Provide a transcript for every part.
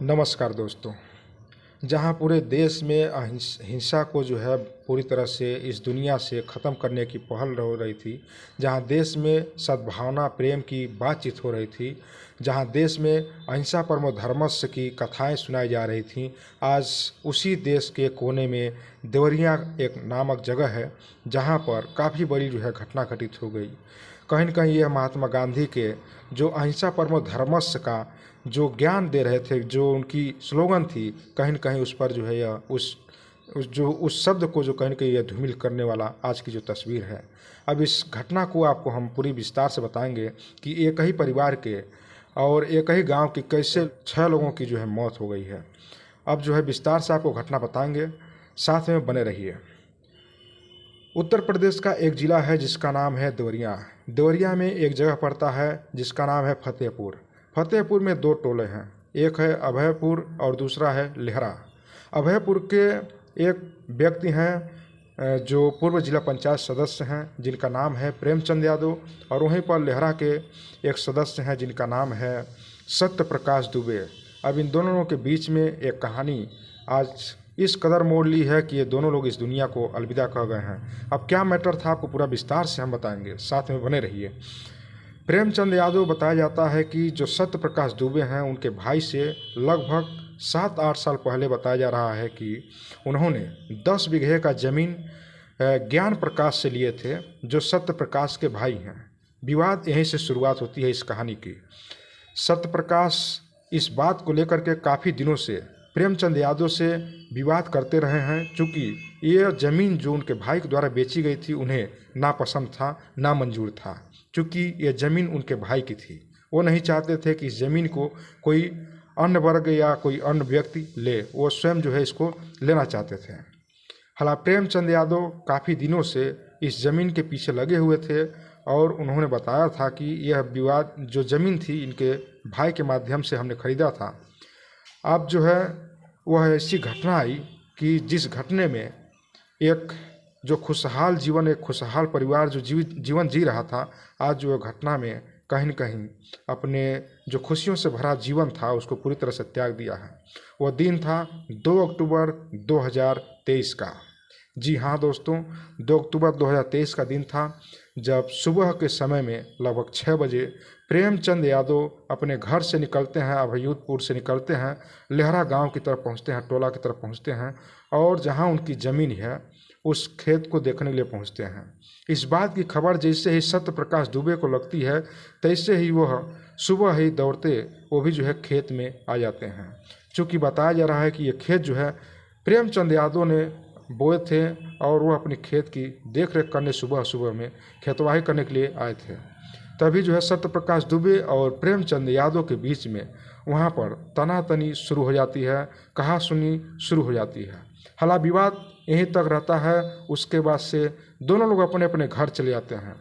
नमस्कार दोस्तों। जहाँ पूरे देश में हिंसा को जो है पूरी तरह से इस दुनिया से ख़त्म करने की पहल हो रही थी, जहाँ देश में सद्भावना प्रेम की बातचीत हो रही थी, जहाँ देश में अहिंसा परमो धर्मस्य की कथाएं सुनाई जा रही थीं, आज उसी देश के कोने में देवरिया एक नामक जगह है, जहाँ पर काफ़ी बड़ी जो है घटना घटित हो गई। कहीं न कहीं यह महात्मा गांधी के जो अहिंसा परमो धर्मस्य का जो ज्ञान दे रहे थे, जो उनकी स्लोगन थी, कहीं न कहीं उस पर जो है यह उस शब्द को जो कहीं न कहीं यह धूमिल करने वाला आज की जो तस्वीर है। अब इस घटना को आपको हम पूरी विस्तार से बताएंगे कि एक ही परिवार के और एक ही गांव के कैसे 6 लोगों की जो है मौत हो गई है। अब जो है विस्तार से आपको घटना बताएंगे, साथ में बने रहिए। उत्तर प्रदेश का एक ज़िला है जिसका नाम है देवरिया। देवरिया में एक जगह पड़ता है जिसका नाम है फतेहपुर। फतेहपुर में 2 टोले हैं, एक है अभयपुर और दूसरा है लेहरा। अभयपुर के एक व्यक्ति हैं जो पूर्व जिला पंचायत सदस्य हैं, जिनका नाम है प्रेमचंद यादव, और वहीं पर लेहरा के एक सदस्य हैं जिनका नाम है सत्य प्रकाश दुबे। अब इन दोनों के बीच में एक कहानी आज इस कदर मोड़ ली है कि ये दोनों लोग इस दुनिया को अलविदा कह गए हैं। अब क्या मैटर था आपको पूरा विस्तार से हम बताएंगे, साथ में बने रहिए। प्रेमचंद यादव बताया जाता है कि जो सत्य प्रकाश दुबे हैं, उनके भाई से लगभग 7-8 साल पहले बताया जा रहा है कि उन्होंने 10 बीघे का ज़मीन ज्ञान प्रकाश से लिए थे, जो सत्य प्रकाश के भाई हैं। विवाद यहीं से शुरुआत होती है इस कहानी की। सत्य प्रकाश इस बात को लेकर के काफ़ी दिनों से प्रेमचंद यादव से विवाद करते रहे हैं, चूँकि ये ज़मीन जो उनके भाई के द्वारा बेची गई थी उन्हें नापसंद था, नामंजूर था। चूँकि ये ज़मीन उनके भाई की थी, वो नहीं चाहते थे कि इस ज़मीन को कोई अन्य वर्ग या कोई अन्य व्यक्ति ले, वो स्वयं जो है इसको लेना चाहते थे। हालांकि प्रेमचंद यादव काफ़ी दिनों से इस ज़मीन के पीछे लगे हुए थे और उन्होंने बताया था कि यह विवाद जो ज़मीन थी इनके भाई के माध्यम से हमने खरीदा था। अब जो है वह ऐसी घटना आई कि जिस घटने में एक जो खुशहाल जीवन, एक खुशहाल परिवार जो जीवन जी रहा था, आज जो घटना में कहीं न कहीं अपने जो खुशियों से भरा जीवन था उसको पूरी तरह से त्याग दिया है। वह दिन था 2 अक्टूबर 2023 का। जी हाँ दोस्तों, 2 अक्टूबर 2023 का दिन था, जब सुबह के समय में लगभग 6 बजे प्रेमचंद यादव अपने घर से निकलते हैं, अभयूतपुर से निकलते हैं, लेहरा गांव की तरफ पहुंचते हैं, टोला की तरफ पहुंचते हैं, और जहां उनकी ज़मीन है उस खेत को देखने के लिए पहुंचते हैं। इस बात की खबर जैसे ही सत्य प्रकाश दुबे को लगती है, तैसे ही वह सुबह ही दौड़ते वो भी जो है खेत में आ जाते हैं। चूँकि बताया जा रहा है कि ये खेत जो है प्रेमचंद यादव ने बोए थे और वह अपने खेत की देख रेख करने सुबह सुबह में खेतवाही करने के लिए आए थे। तभी जो है सत्य प्रकाश दुबे और प्रेमचंद यादव के बीच में वहाँ पर तनातनी शुरू हो जाती है, कहा सुनी शुरू हो जाती है। हालांकि विवाद यहीं तक रहता है, उसके बाद से दोनों लोग अपने अपने घर चले जाते हैं।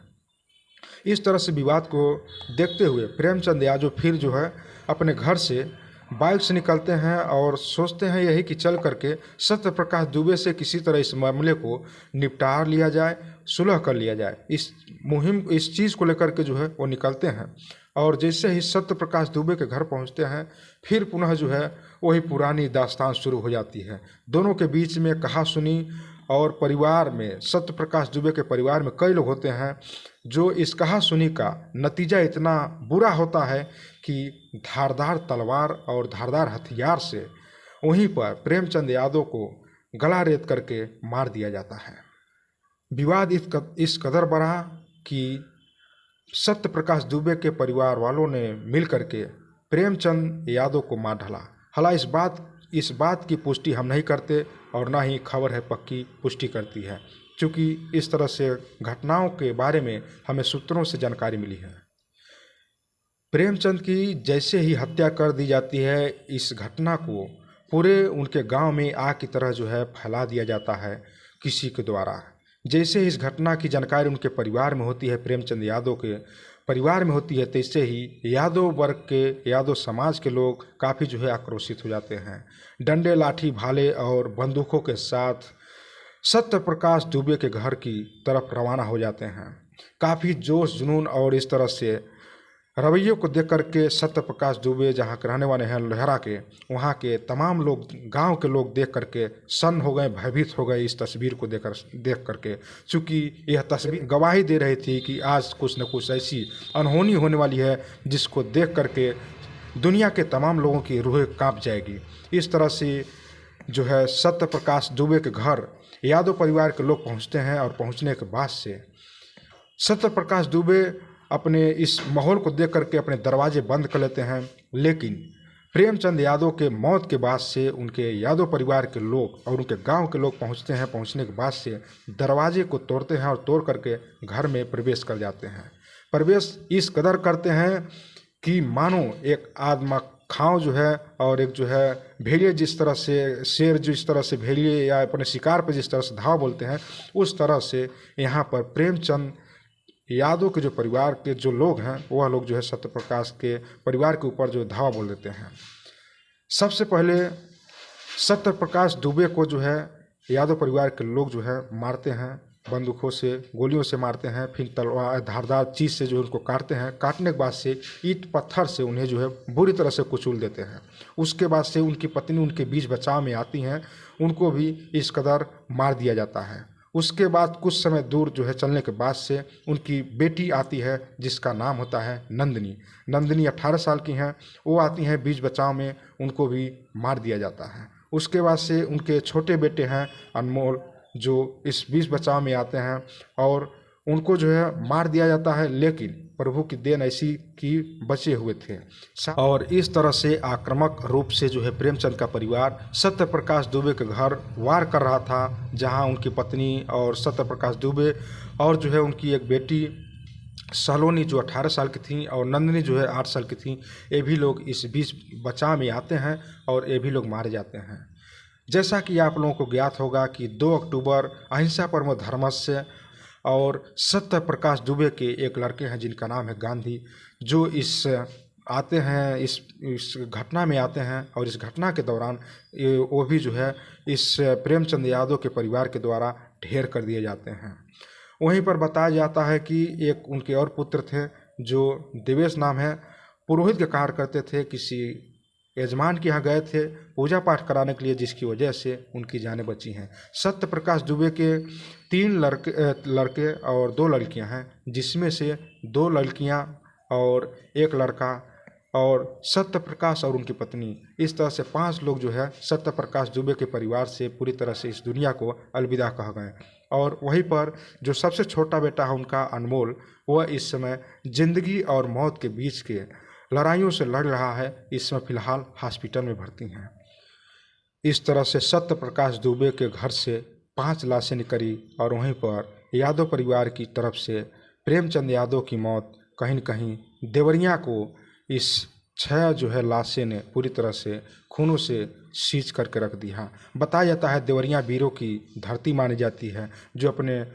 इस तरह से विवाद को देखते हुए प्रेमचंद यादव फिर जो है अपने घर से बाइक से निकलते हैं और सोचते हैं यही कि चल करके सत्य प्रकाश दुबे से किसी तरह इस मामले को निपटा लिया जाए, सुलह कर लिया जाए। इस चीज़ को लेकर के जो है वो निकलते हैं, और जैसे ही सत्य प्रकाश दुबे के घर पहुंचते हैं, फिर पुनः जो है वही पुरानी दास्तान शुरू हो जाती है। दोनों के बीच में कहा सुनी, और परिवार में सत्य प्रकाश दुबे के परिवार में कई लोग होते हैं जो इस कहा सुनी का नतीजा इतना बुरा होता है कि धारदार तलवार और धारदार हथियार से वहीं पर प्रेमचंद यादव को गला रेत करके मार दिया जाता है। विवाद इस कदर बढ़ा कि सत्य प्रकाश दुबे के परिवार वालों ने मिल करके प्रेमचंद यादव को मार डाला। हालांकि इस बात की पुष्टि हम नहीं करते और ना ही खबर है पक्की पुष्टि करती है, क्योंकि इस तरह से घटनाओं के बारे में हमें सूत्रों से जानकारी मिली है। प्रेमचंद की जैसे ही हत्या कर दी जाती है, इस घटना को पूरे उनके गांव में आग की तरह जो है फैला दिया जाता है किसी के द्वारा। जैसे ही इस घटना की जानकारी उनके परिवार में होती है, प्रेमचंद यादव के परिवार में होती है, तैसे ही यादव वर्ग के, यादव समाज के लोग काफ़ी जो है आक्रोशित हो जाते हैं। डंडे, लाठी, भाले और बंदूकों के साथ सत्य प्रकाश दुबे के घर की तरफ रवाना हो जाते हैं। काफ़ी जोश जुनून और इस तरह से रवैये को देख करके सत्य प्रकाश दुबे जहाँ के रहने वाले हैं लोहरा के, वहाँ के तमाम लोग, गांव के लोग देख करके सन्न हो गए, भयभीत हो गए इस तस्वीर को देख करके, चूँकि यह तस्वीर गवाही दे रही थी कि आज कुछ न कुछ ऐसी अनहोनी होने वाली है जिसको देख करके दुनिया के तमाम लोगों की रूहें कांप जाएगी। इस तरह से जो है सत्य प्रकाश दुबे के घर यादव परिवार के लोग पहुँचते हैं और पहुँचने के बाद से सत्य प्रकाश दुबे अपने इस माहौल को देख करके अपने दरवाजे बंद कर लेते हैं। लेकिन प्रेमचंद यादव के मौत के बाद से उनके यादव परिवार के लोग और उनके गांव के लोग पहुंचते हैं। पहुंचने के बाद से दरवाजे को तोड़ते हैं और तोड़ करके घर में प्रवेश कर जाते हैं। प्रवेश इस कदर करते हैं कि मानो एक आदमा खाओ जो है और एक जो है भेड़िए, जिस तरह से शेर जिस तरह से भेड़िए या अपने शिकार पर जिस तरह से धाव बोलते हैं, उस तरह से यहाँ पर प्रेमचंद यादव के जो परिवार के जो लोग हैं वह लोग जो है सत्य प्रकाश के परिवार के ऊपर जो धावा बोल देते हैं। सबसे पहले सत्य प्रकाश दुबे को जो है यादव परिवार के लोग जो है मारते हैं, बंदूकों से गोलियों से मारते हैं, फिर तलवार धारदार चीज़ से जो उनको काटते हैं। काटने के बाद से ईंट पत्थर से उन्हें जो है बुरी तरह से कुचल देते हैं। उसके बाद से उनकी पत्नी उनके बीच बचाव में आती हैं, उनको भी इस कदर मार दिया जाता है। उसके बाद कुछ समय दूर जो है चलने के बाद से उनकी बेटी आती है जिसका नाम होता है नंदिनी। नंदिनी 18 साल की हैं, वो आती हैं बीच बचाव में, उनको भी मार दिया जाता है। उसके बाद से उनके छोटे बेटे हैं अनमोल, जो इस बीच बचाव में आते हैं और उनको जो है मार दिया जाता है। लेकिन प्रभु की देन ऐसी कि बचे हुए थे। और इस तरह से आक्रामक रूप से जो है प्रेमचंद का परिवार सत्य प्रकाश दुबे के घर वार कर रहा था, जहां उनकी पत्नी और सत्य प्रकाश दुबे और जो है उनकी एक बेटी सलोनी जो 18 साल की थी और नंदिनी जो है 8 साल की थी, ये भी लोग इस बीच बचाव में आते हैं और ये भी लोग मारे जाते हैं। जैसा कि आप लोगों को ज्ञात होगा कि 2 अक्टूबर अहिंसा परमो धर्मस्य और सत्य प्रकाश दुबे के एक लड़के हैं जिनका नाम है गांधी, जो इस घटना में आते हैं और इस घटना के दौरान वो भी जो है इस प्रेमचंद यादव के परिवार के द्वारा ढेर कर दिए जाते हैं। वहीं पर बताया जाता है कि एक उनके और पुत्र थे जो देवेश नाम है, पुरोहित का कार्य करते थे, किसी यजमान के यहाँ गए थे पूजा पाठ कराने के लिए, जिसकी वजह से उनकी जानें बची हैं। सत्य प्रकाश दुबे के 3 लड़के और 2 लड़कियां हैं, जिसमें से 2 लड़कियां और 1 लड़का और सत्य प्रकाश और उनकी पत्नी, इस तरह से 5 लोग जो है सत्य प्रकाश दुबे के परिवार से पूरी तरह से इस दुनिया को अलविदा कह गए। और वहीं पर जो सबसे छोटा बेटा है उनका अनमोल, वह इस समय जिंदगी और मौत के बीच के लड़ाइयों से लड़ रहा है, इस समय फिलहाल हॉस्पिटल में भर्ती हैं। इस तरह से सत्य प्रकाश दुबे के घर से 5 लाशें निकली और वहीं पर यादव परिवार की तरफ से प्रेमचंद यादव की मौत कहीं न कहीं देवरिया को इस 6 जो है लाशें ने पूरी तरह से खूनों से सींच करके रख दिया। बताया जाता है देवरिया वीरों की धरती मानी जाती है, जो अपने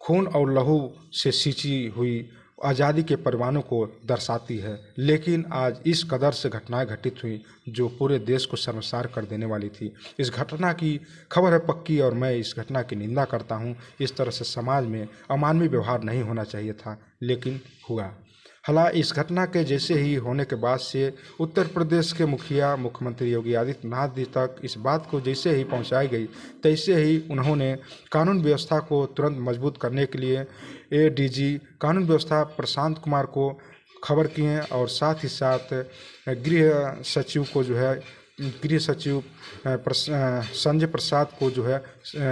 खून और लहू से सींची हुई आज़ादी के परवानों को दर्शाती है। लेकिन आज इस कदर से घटनाएं घटित हुई जो पूरे देश को शर्मसार कर देने वाली थी। इस घटना की खबर है पक्की और मैं इस घटना की निंदा करता हूं। इस तरह से समाज में अमानवीय व्यवहार नहीं होना चाहिए था, लेकिन हुआ। हालांकि इस घटना के जैसे ही होने के बाद से उत्तर प्रदेश के मुखिया मुख्यमंत्री योगी आदित्यनाथ जी तक इस बात को जैसे ही पहुंचाई गई, तैसे ही उन्होंने कानून व्यवस्था को तुरंत मजबूत करने के लिए एडीजी कानून व्यवस्था प्रशांत कुमार को खबर किए और साथ ही साथ गृह सचिव को जो है गृह सचिव संजय प्रसाद को जो है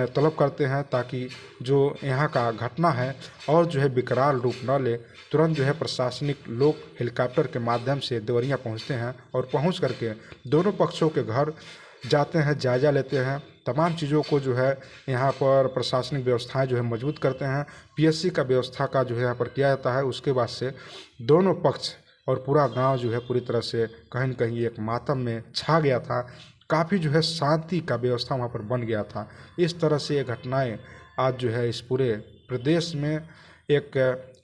तलब करते हैं, ताकि जो यहाँ का घटना है और जो है विकराल रूप न ले। तुरंत जो है प्रशासनिक लोग हेलीकॉप्टर के माध्यम से देवरिया पहुँचते हैं और पहुँच करके दोनों पक्षों के घर जाते हैं, जायजा लेते हैं, तमाम चीज़ों को जो है यहाँ पर प्रशासनिक व्यवस्थाएं जो है मजबूत करते हैं। पीएससी का व्यवस्था का जो है यहाँ पर किया जाता है। उसके बाद से दोनों पक्ष और पूरा गांव जो है पूरी तरह से कहीं न कहीं एक मातम में छा गया था। काफ़ी जो है शांति का व्यवस्था वहाँ पर बन गया था। इस तरह से ये घटनाएं आज जो है इस पूरे प्रदेश में एक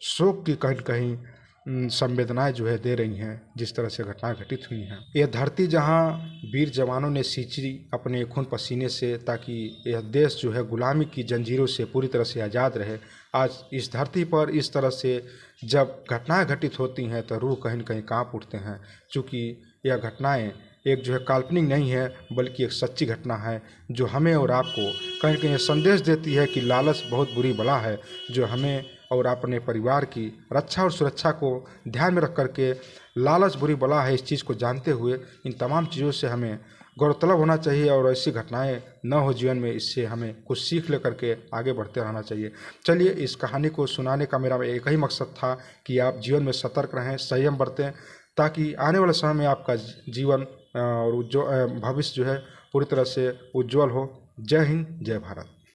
शोक की कहीं न कहीं संवेदनाएं जो है दे रही हैं, जिस तरह से घटनाएं घटित हुई हैं। यह धरती जहां वीर जवानों ने सींची अपने खून पसीने से, ताकि यह देश जो है गुलामी की जंजीरों से पूरी तरह से आज़ाद रहे, आज इस धरती पर इस तरह से जब घटनाएं घटित होती हैं तो रूह कहीं न कहीं कांप उठते हैं, क्योंकि यह घटनाएं एक जो है काल्पनिक नहीं है बल्कि एक सच्ची घटना है, जो हमें और आपको कहीं न कहीं संदेश देती है कि लालच बहुत बुरी बला है, जो हमें और अपने परिवार की रक्षा और सुरक्षा को ध्यान में रख कर के लालच बुरी बला है इस चीज़ को जानते हुए इन तमाम चीज़ों से हमें गौरतलब होना चाहिए और ऐसी घटनाएं न हो जीवन में। इससे हमें कुछ सीख लेकर के आगे बढ़ते रहना चाहिए। चलिए, इस कहानी को सुनाने का मेरा एक ही मकसद था कि आप जीवन में सतर्क रहें, संयम बरतें, ताकि आने वाले समय में आपका जीवन और भविष्य जो है पूरी तरह से उज्जवल हो। जय हिंद, जय भारत।